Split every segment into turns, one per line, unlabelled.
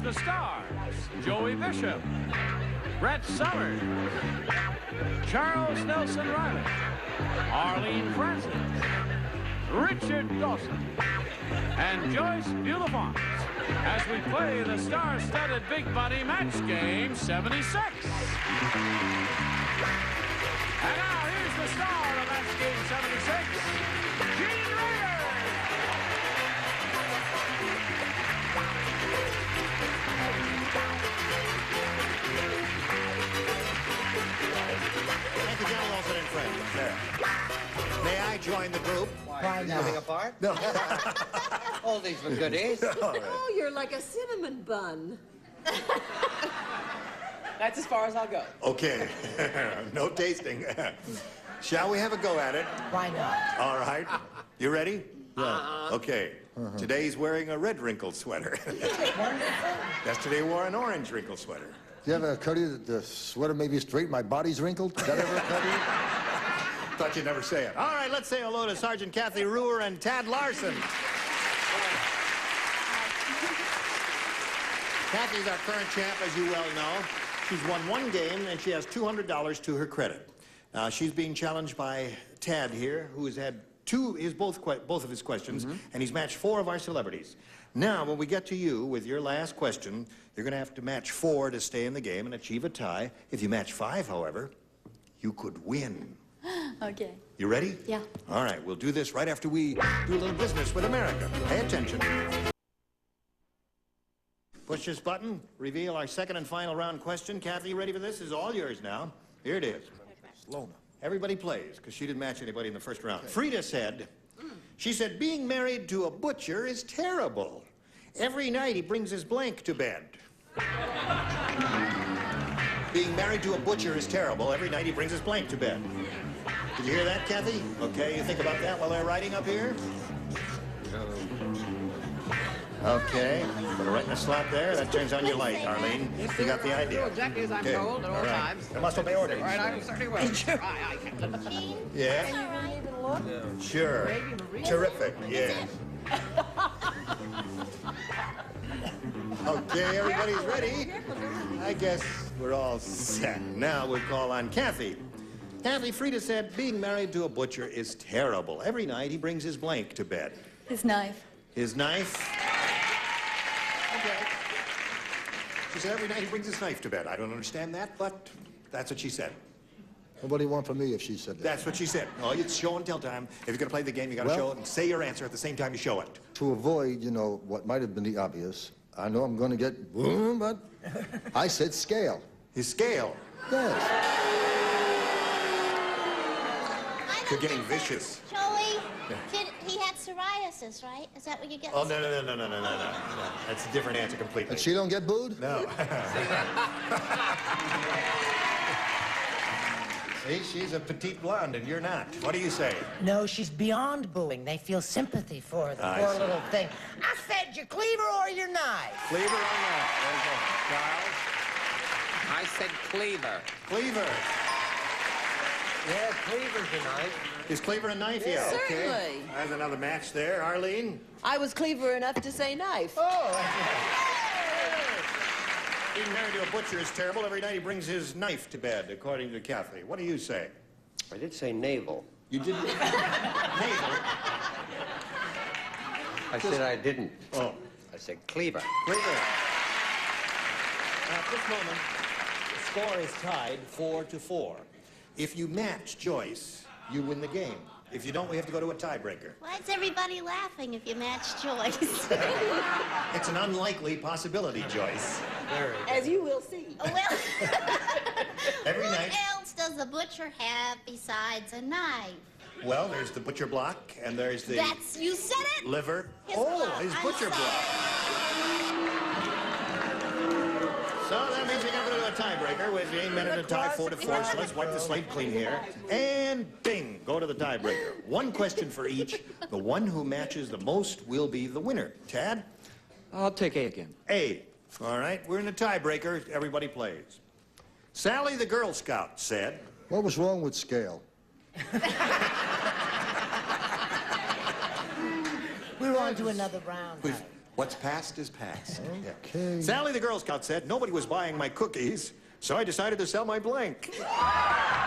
the stars. Joey Bishop, Brett Summers, Charles Nelson Reilly, Arlene Francis, Richard Dawson, and Joyce Beauifont as we play the star-studded Big Buddy Match Game 76. And now here's the star of Match Game 76, Gene Rayner.
Thank you, Johnny Olsen and friends. There. May I join the group?
Why not?
Moving apart?
No.
Oldies but goodies.
Oh, you're like a cinnamon bun.
That's as far as I'll go.
Okay. No tasting. Shall we have a go at it?
Why not?
All right. You ready? Yeah. Okay. Today's wearing a red wrinkled sweater. Yesterday wore an orange wrinkled sweater.
Do you ever occur to you that the sweater may be straight, my body's wrinkled? Did that ever occur to you?
Thought you'd never say it. All right, let's say hello to Sergeant Kathy Ruhr and Tad Larson. Kathy's our current champ, as you well know. She's won one game, and she has $200 to her credit. She's being challenged by Tad here, who has had both of his questions, and he's matched 4 of our celebrities. Now, when we get to you with your last question, you're going to have to match 4 to stay in the game and achieve a tie. If you match 5, however, you could win.
Okay.
You ready?
Yeah.
All right, we'll do this right after we do a little business with America. Pay attention. Push this button, reveal our second and final round question. Kathy, you ready for this? This is all yours now. Here it is. Slow now. Everybody plays, because she didn't match anybody in the first round. Okay. Frida said, she said, being married to a butcher is terrible. Every night he brings his blank to bed. Being married to a butcher is terrible. Every night he brings his blank to bed. Did you hear that, Kathy? Okay, you think about that while they're writing up here? Okay, put it right in the slot there. That turns on your light, Arlene. You got the idea.
Exactly as I'm told at all times.
I must obey orders.
All right, I certainly will. Aye, Captain.
Yeah?
Can you really even look?
Sure. Terrific, yeah. Okay, everybody's ready. I guess we're all set. Now we'll call on Kathy. Kathy, Frida said being married to a butcher is terrible. Every night he brings his blank to bed.
His knife.
His knife? Okay. She said every night he brings his knife to bed. I don't understand that, but that's what she said.
What do you want from me if she said that?
That's what she said. Oh, it's show and tell time. If you're going to play the game, you got to show it and say your answer at the same time you show it.
To avoid, you know, what might have been the obvious, I know I'm going to get boom, but I said scale.
His scale?
Yes.
You're getting vicious.
Joey, he had psoriasis, right? Is that what you get?
Oh, no. That's a different answer completely.
And she don't get booed?
No. See, she's a petite blonde and you're not. What do you say?
No, she's beyond booing. They feel sympathy for the
I
poor
see.
little thing. I said your cleaver or your knife.
Cleaver or not? There you go. Charles?
I said cleaver.
Cleaver.
Yeah, cleaver's a knife.
Is cleaver a knife? Yeah, okay.
Certainly.
There's another match there. Arlene?
I was clever enough to say knife.
Oh, being married to a butcher is terrible. Every night he brings his knife to bed, according to Kathy. What do you say?
I did say navel.
You didn't? Navel?
I said I didn't.
Oh.
I said cleaver.
Cleaver. At this moment, the score is tied 4-4. If you match Joyce, you win the game. If you don't, we have to go to a tiebreaker.
Why is everybody laughing if you match Joyce?
It's an unlikely possibility, Joyce.
As you will see.
Oh, well,
Every
what
night.
else does a butcher have besides a knife?
Well, there's the butcher block, and there's the
You said it?
liver.
His
Oh,
block.
his
I'm
butcher
sorry.
block. So that means we're going to go to a tiebreaker with the 8 minute to tie 4-4. So let's wipe the slate clean here. And bing, go to the tiebreaker. One question for each. The one who matches the most will be the winner. Tad?
I'll take A again.
A. All right, we're in a tiebreaker. Everybody plays. Sally the Girl Scout said...
What was wrong with scale?
We're on to another round.
We've, What's past is past.
Okay.
Sally the Girl Scout said nobody was buying my cookies, so I decided to sell my blank.
I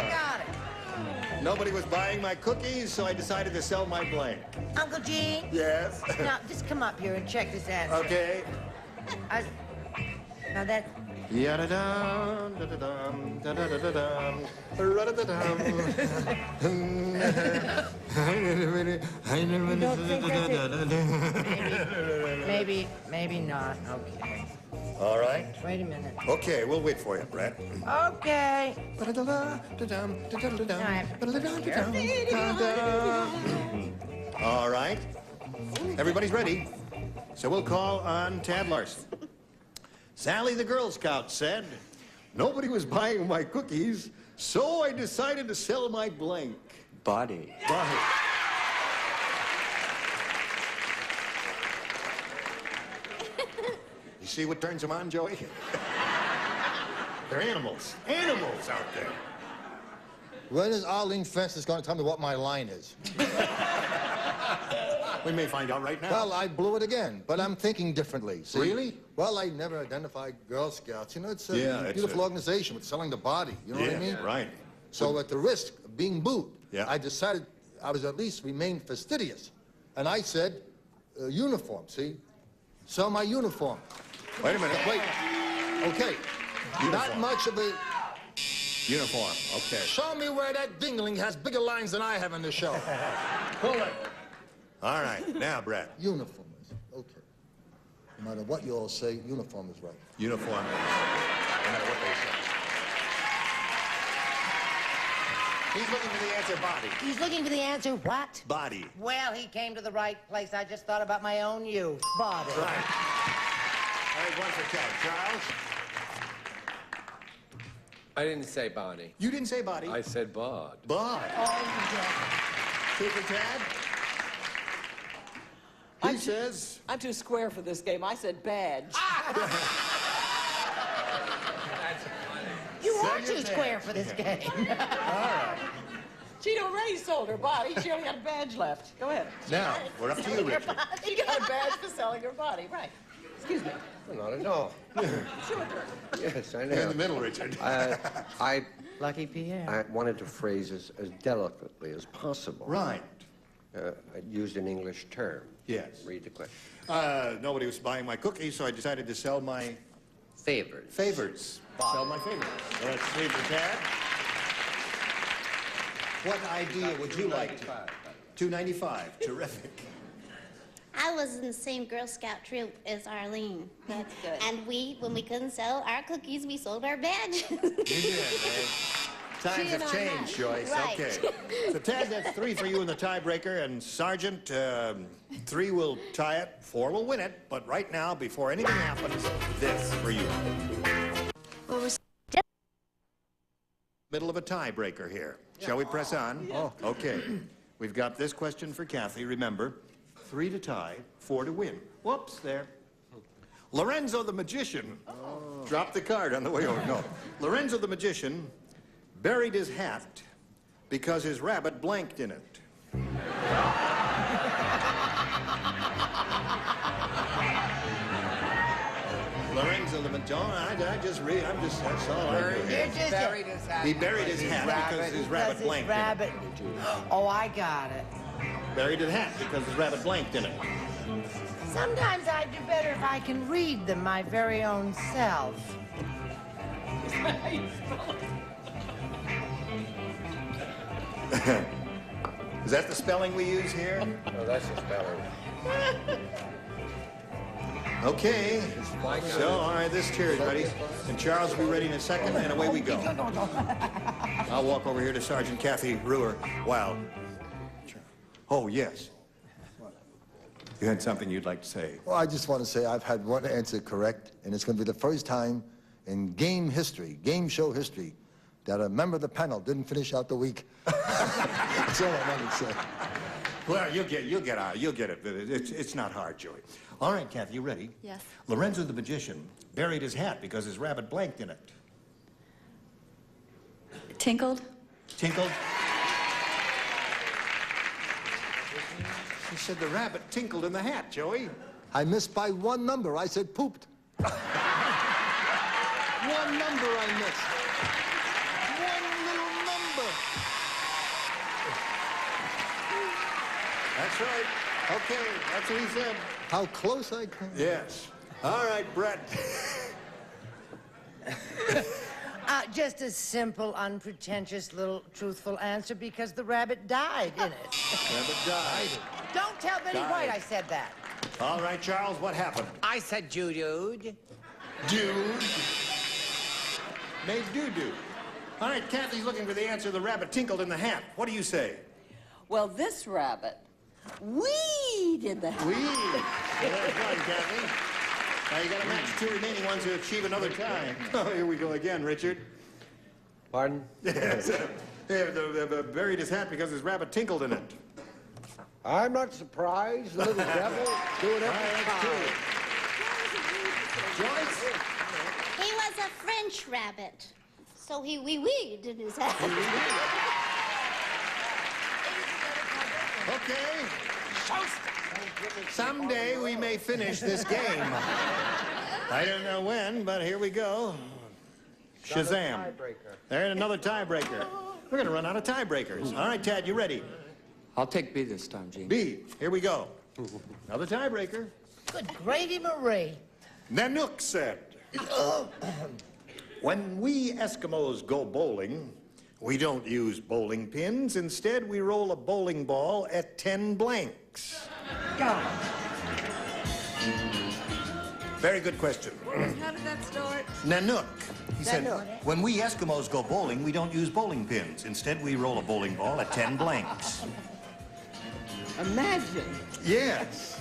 got it.
Nobody was buying my cookies, so I decided to sell my blank.
Uncle Gene?
Yes.
Now, just come up here and check this answer.
Okay.
Now that...
Ya-da-dum, da-da-dum, da-da-da-da-dum, ra-da-da-dum.
You don't think that's it? Maybe not. Okay.
All right.
Wait a minute.
Okay, we'll wait for you, Brett.
Okay.
All right. Everybody's ready. So we'll call on Tad Larson. Sally the Girl Scout said, nobody was buying my cookies, so I decided to sell my blank.
Body.
Body. You see what turns them on, Joey? They're animals. Animals out there.
When is Arlene Francis going to tell me what my line is?
We may find out right now.
Well, I blew it again, but I'm thinking differently. See?
Really?
Well, I never identified Girl Scouts. You know, it's a
Yeah, it's
beautiful
a-
organization with selling the body. You know what I mean?
Right.
So at the risk of being booed,
Yeah.
I decided I was at least remain fastidious. And I said, uniform, see? Sell my uniform.
Wait a minute.
Wait. Okay. Not
Uniform.
much of a...
Uniform. Okay.
Show me where that dingling has bigger lines than I have in the show.
Pull it. All right. Now, Brett.
Uniform is, okay. No matter what you all say, uniform is right.
Uniform. No matter what they say. He's looking for the answer, body.
He's looking for the answer, what?
Body.
Well, he came to the right place. I just thought about my own youth. Body.
Right. All right, one for Ted. Charles?
I didn't say body.
You didn't say body.
I said bod.
Bod.
Oh, you
Two for Tad. He says...
I'm too square for this game. I said badge.
You are
Send
too
your
square
badge.
for this game.
She'd already sold her body. She only got a badge left. Go ahead.
Now, we're up to you, Richard.
She got a badge for selling her body. Right. Excuse me.
Not at all. Yes, I
You're in the
know.
middle, Richard.
I
Lucky Pierre.
wanted to phrase as delicately as possible.
Right.
I used an English term.
Yes.
Read the question.
Nobody was buying my cookies, so I decided to sell my
Favored.
favorites. Sell my favorites. So that's three for Tad. What idea would you like to? $2.95. Terrific.
I was in the same Girl Scout troop as Arlene.
That's good.
And when we couldn't sell our cookies, we sold our badges.
You did, man. Times
She and
have
I
changed,
matched.
Joyce.
Right.
Okay. So, Tad, that's 3 for you in the tiebreaker, and Sergeant, 3 will tie it, 4 will win it. But right now, before anything happens, this for you.
Well, we're
Middle of a tiebreaker here. Shall we press on? Oh. Okay. We've got this question for Kathy. Remember, 3 to tie, 4 to win. Whoops, there. Lorenzo the magician dropped the card on the way over. No. Lorenzo the magician buried his hat because his rabbit blanked in it. Lorenzo the magician. That's all I do.
You're just
Buried his hat.
He buried his hat because his rabbit blanked in it.
rabbit. Oh, I got it.
Buried his hat because his rabbit blanked in it.
Sometimes I do better if I can read them my very own self.
Is that the spelling we use here?
Oh, that's the spelling.
Okay. So, all right, this chair is ready. And Charles will be ready in a second, and away we go. I'll walk over here to Sergeant Kathy Brewer. Wow. Oh, yes. You had something you'd like to say.
Well, I just want to say I've had one answer correct, and it's going to be the first time in game history, game show history, that a member of the panel didn't finish out the week. That's all I wanted to say.
Well, you'll get it. It's not hard, Joey. All right, Kathy, you ready?
Yes.
Lorenzo the magician buried his hat because his rabbit blanked in it.
Tinkled?
Tinkled? She said the rabbit tinkled in the hat, Joey.
I missed by one number. I said pooped. One number I missed. One little number.
That's right. Okay, that's what he said.
How close I came.
Yes. All right, Brett.
Just a simple, unpretentious, little truthful answer because the rabbit died in it.
Rabbit died.
Don't tell Betty
Died.
White I said that.
All right, Charles, what happened?
I said dude.
Dude. Made doo-doo. All right, Kathy's looking for the answer. The rabbit tinkled in the hat. What do you say?
Well, this rabbit, we did the hat.
We. That's right, Kathy. Now you got to match two remaining ones to achieve another tie. Oh, here we go again, Richard.
Pardon?
Yes. They buried his hat because his rabbit tinkled in it.
I'm not surprised. The little devil doing everything.
Joyce?
He was a French rabbit. So he wee-weed in his hat.
Okay. Someday we may finish this game. I don't know when, but here we go. Shazam. There's another tiebreaker. We're going to run out of tiebreakers. All right, Tad, you ready?
I'll take B this time, Gene.
B, here we go. Another tiebreaker.
Good gravy, Marie.
Nanook said, when we Eskimos go bowling, we don't use bowling pins. Instead, we roll a bowling ball at 10 blanks. Very good question.
How did that start?
Nanook. He said, when we Eskimos go bowling, we don't use bowling pins. Instead, we roll a bowling ball at 10 blanks.
Imagine.
Yes.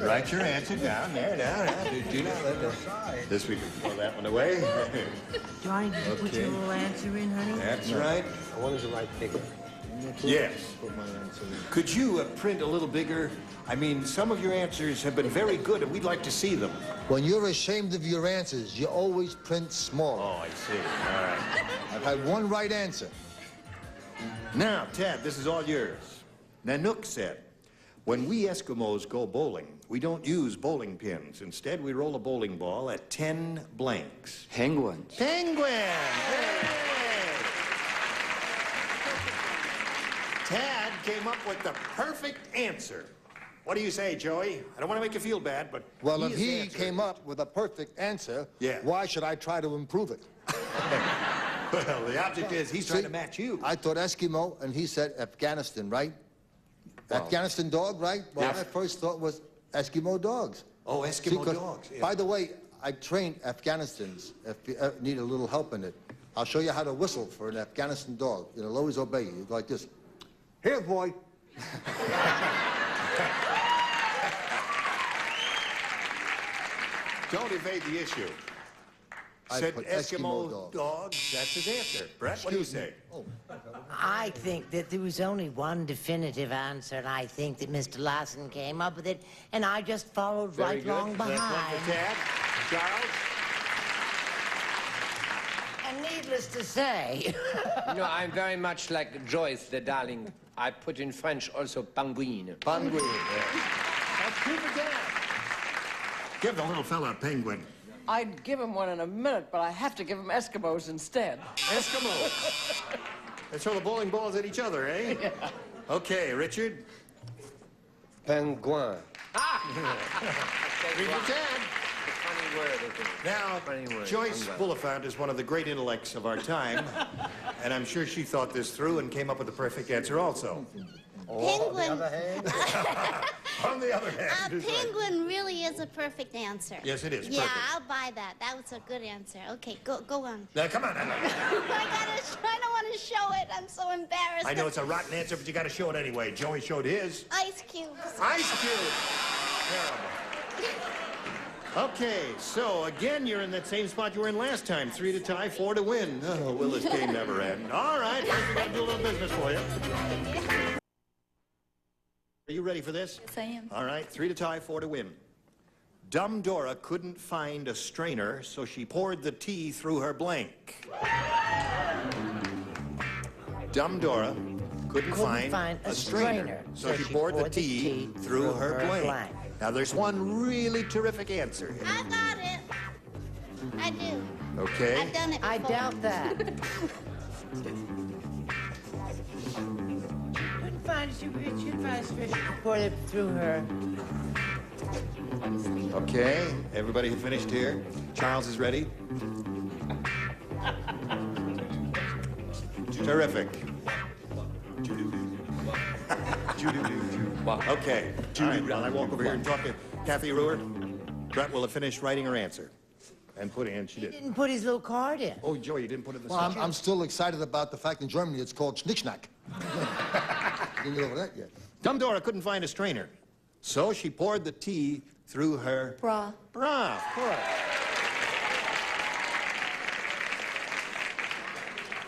Write your answer down there, down. Do not let this we can throw that one away.
Johnny, did you put your little answer in, honey?
That's right.
I wanted to write bigger.
Yes.
Put my answer in.
Could you print a little bigger? I mean, some of your answers have been very good, and we'd like to see them.
When you're ashamed of your answers, you always print small.
Oh, I see. All right.
I've had one right answer.
Now, Ted, this is all yours. Nanook said, when we Eskimos go bowling, we don't use bowling pins. Instead, we roll a bowling ball at 10 blanks.
Penguins.
Penguin! Hey! Tad came up with the perfect answer. What do you say, Joey? I don't want to make you feel bad, but
Well, if
has
he
answered.
came up with a perfect answer,
Yeah.
why should I try to improve it?
Well, the object is he's trying
See,
to match you.
I thought Eskimo, and he said Afghanistan, right? Afghanistan dog, right? Well,
Yes.
I first thought was Eskimo dogs.
Oh, Eskimo
'cause,
dogs. Yeah.
By the way, I trained Afghanistans. If you need a little help in it, I'll show you how to whistle for an Afghanistan dog. It'll always obey you. You go like this. Here, boy.
Don't evade the issue.
I
Said
put
Eskimo
Eskimo
dog. That's his answer. Brett, what do you say?
Oh,
I think that there was only one definitive answer, and I think that Mr. Lawson came up with it, and I just followed
Very
right
good.
along
That's one
behind.
for Tad. Charles?
And needless to say,
You know, I'm very much like Joyce, the darling. I put in French also penguin.
Penguin. That's two for Tad. Give the little fella a penguin.
I'd give him one in a minute, but I have to give him Eskimos instead.
Eskimo. They throw the bowling balls at each other, eh? Yeah. Okay, Richard.
Penguin.
Three for Tad.
Funny word, isn't it?
Now,
Funny word.
Joyce Beauifont is one of the great intellects of our time, and I'm sure she thought this through and came up with the perfect answer also.
Penguin.
On the other hand, is right.
Penguin really is a perfect answer.
Yes, it is.
Yeah,
Perfect.
I'll buy that. That was a good answer. Okay, go on.
Now, come on.
I don't want to show it. I'm so embarrassed.
I know it's a rotten answer, but you got to show it anyway. Joey showed his.
Ice cubes.
Ice cube. Terrible. Okay, so again, you're in that same spot you were in last time. 3 to tie, 4 to win. Oh, will this game never end? All right, first we got to do a little business for you. Are you ready for this?
Yes, I am.
All right, 3 to tie, 4 to win. Dumb Dora couldn't find a strainer, so she poured the tea through her blank. Dumb Dora couldn't find a strainer. So she poured the tea through her blank. Now, there's one really terrific answer.
I got it. I do.
Okay.
I've done it before.
I doubt that. Couldn't find a strainer. Poured it through her.
Okay. Everybody finished here? Charles is ready? Terrific. Okay. All right, while I walk over here and talk to Kathy Ruhr, Brett will have finished writing her answer. And putting in, she
He
did.
didn't put his little card in.
Oh, Joey, you didn't put it in the
Well,
slip.
I'm still excited about the fact in Germany it's called Schnickschnack. Didn't get over that yet.
Dora couldn't find a strainer, so she poured the tea through her
Bra.
bra. Of course.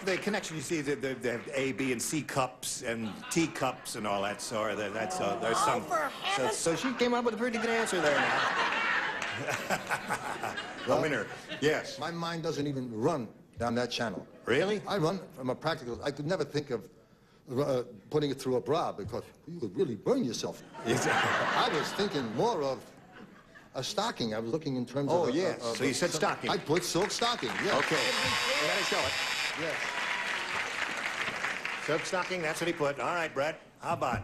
The connection, you see, they have A, B, and C cups and tea cups and all that sort. There's some. So she came up with a pretty good answer there now. The winner. Yes.
My mind doesn't even run down that channel.
Really?
I run from a practical. I could never think of putting it through a bra because you could really burn yourself. I was thinking more of a stocking. I was looking in terms of.
Oh, yes. So you said stocking.
I put silk stocking. Yes.
Okay. You gotta show it.
Yes.
Silk stocking, that's what he put. All right, Brett. How about?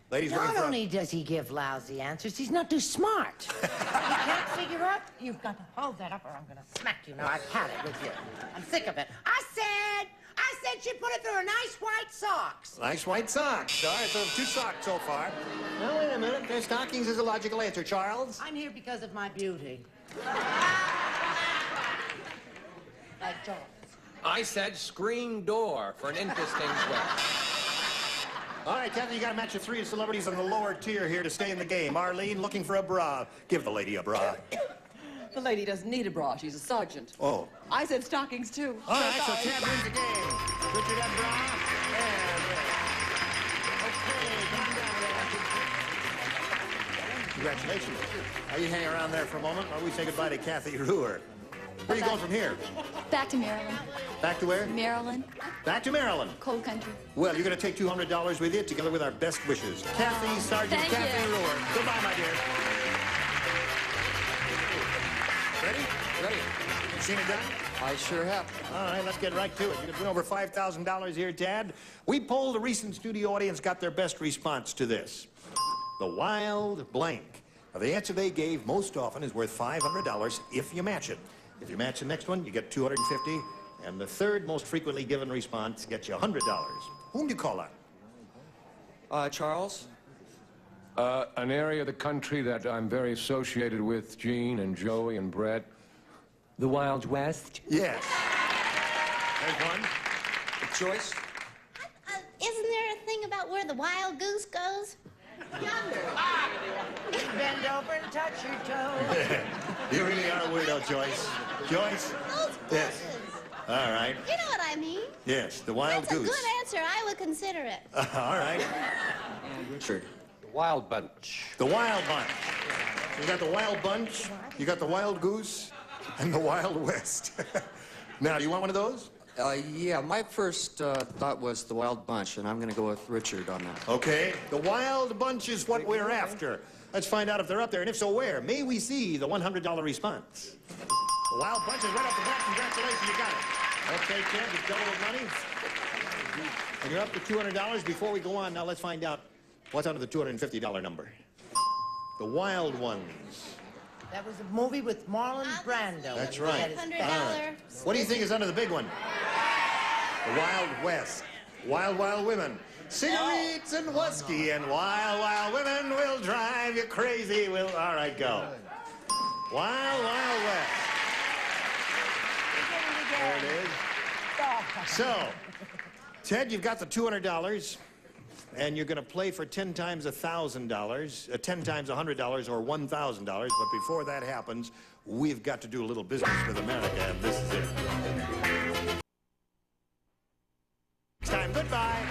Ladies looking
Not
for...
only does he give lousy answers, he's not too smart. You can't figure out. You've got to hold that up or I'm going to smack you. Now, I've had it with you. I'm sick of it. I said she put it through her nice white socks.
Nice white socks. All right, so 2 socks so far. Now, wait a minute. Their stockings is a logical answer, Charles.
I'm here because of my beauty. Like Charles.
I said screen door for an interesting twist.
All right, Kathy, you got to match the 3 celebrities on the lower tier here to stay in the game. Arlene, looking for a bra. Give the lady a bra.
The lady doesn't need a bra. She's a sergeant.
Oh.
I said stockings, too.
All right, so Tad wins the game. Richard and bra. And... okay, congratulations. Now, you hang around there for a moment while we say goodbye to Kathy Ruhr. Where are you going from here?
Back to Maryland.
Back to where?
Maryland.
Back to Maryland.
Cold country.
Well, you're going to take $200 with you, together with our best wishes. Kathy, Sergeant
Thank
Kathy
you.
Ruhr. Goodbye, my dear. Ready?
Ready?
Seen it done?
I sure have.
All right, let's get right to it. You can win over $5,000 here, Tad. We polled a recent studio audience, got their best response to this. The wild blank. Now, the answer they gave most often is worth $500 if you match it. If you match the next one, you get $250, and the third most frequently given response gets you $100. Whom do you call on?
Charles?
An area of the country that I'm very associated with, Gene and Joey and Brett.
The Wild West?
Yes. There's one.
Joyce?
Isn't there a thing about where the wild goose goes?
Bend over and touch your toe.
You really are a weirdo, Joyce. Joyce?
Those
Yes.
bushes.
All right.
You know what I mean.
Yes, the wild
That's a
goose.
good answer. I would consider it.
All right.
And Richard.
The Wild Bunch.
The wild bunch. You got the wild bunch, you got the wild goose, and the Wild West. Now, do you want one of those?
Yeah, my first thought was the Wild Bunch, and I'm going to go with Richard on that.
Okay. The wild bunch is what we're after. Let's find out if they're up there, and if so, where? May we see the $100 response? The wild bunch is right off the bat. Congratulations, you got it. Okay, Ted, you double the money. And you're up to $200. Before we go on, now let's find out what's under the $250 number. The Wild Ones.
That was a movie with Marlon Brando.
That's right.
$100.
What do you think is under the big one? The Wild West. Wild, wild women. Cigarettes and whiskey and wild, wild women will drive you crazy. All right, go. Wild, wild west. There it is. So, Ted, you've got the $200, and you're going to play for 10 times $1,000, 10 times $100, or $1,000. But before that happens, we've got to do a little business with America, and this is it. Next time, goodbye.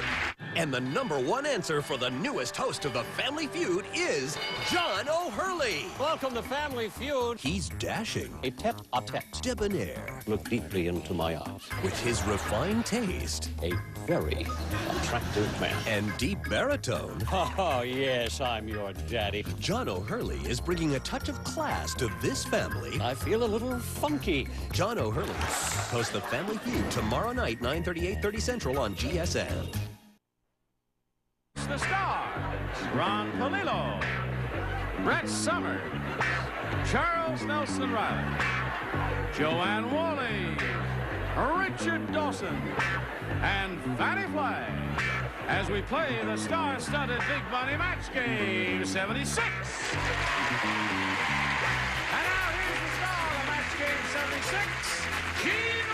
And the #1 answer for the newest host of the Family Feud is John O'Hurley.
Welcome to Family Feud.
He's dashing,
A tete-a-tete.
debonair,
Look deeply into my eyes.
with his refined taste
A very attractive man.
and deep baritone.
Oh, yes, I'm your daddy.
John O'Hurley is bringing a touch of class to this family.
I feel a little funky.
John O'Hurley hosts the Family Feud tomorrow night, 9:30, 8:30 Central on GSM.
The stars, Ron Palillo, Brett Summers, Charles Nelson Reilly, Joanne Wally, Richard Dawson, and Fanny Flagg as we play the star-studded Big Money Match Game 76. And now here's the star of Match Game 76, Gene